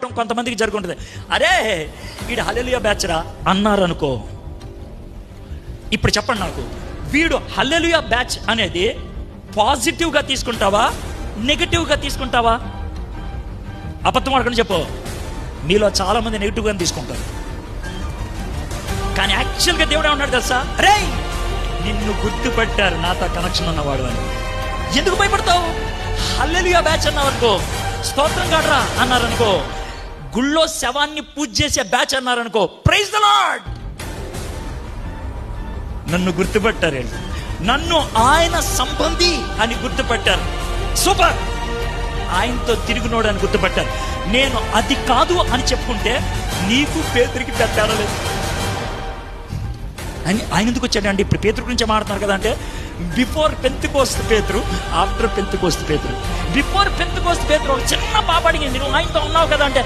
కొంతమందికి జరుగుంటుంది. అరే వీడు హల్లెలూయా బ్యాచ్రా అన్నారు అనుకో. ఇప్పుడు చెప్పండి నాకు, వీడు హల్లెలూయా బ్యాచ్ అనేది పాజిటివ్గా తీసుకుంటావా, నెగిటివ్గా తీసుకుంటావా? అబద్ధం ఆడకుండా చెప్పు. మీలో చాలా మంది నెగిటివ్గా తీసుకుంటారు. కానీ యాక్చువల్గా దేవుడు ఏమన్నాడు తెలుసా? అరే నిన్ను గుర్తుపెట్టారు నాతో కనెక్షన్ ఉన్నవాడు అని. ఎందుకు భయపడతావు? హల్లెలూయా బ్యాచ్ అన్నావు అనుకో, స్తోత్రం కాడరా అన్నారనుకో, గుళ్ళో శవాన్ని పూజ చేసే బ్యాచ్ అన్నారనుకో, ప్రైజ్ ద లార్డ్. నన్ను గుర్తుపెట్టారు, నన్ను ఆయన సంబంధి అని గుర్తుపెట్టారు. సూపర్. ఆయనతో తిరుగునోడు అని గుర్తుపెట్టారు. నేను అది కాదు అని చెప్పుకుంటే నీకు పేతురికి పెట్టాడలేదు అని ఆయన ఎందుకు వచ్చాడండి? ఇప్పుడు పేతురు గురించి మాట్లాడుతున్నారు కదా అంటే, బిఫోర్ పెంతెకోస్తు పేతురు, ఆఫ్టర్ పెంతెకోస్తు పేతురు. బిఫోర్ పెంతెకోస్తు పేతురు ఒక చిన్న పాప అడిగింది, నువ్వు ఆయనతో ఉన్నావు కదా అంటే,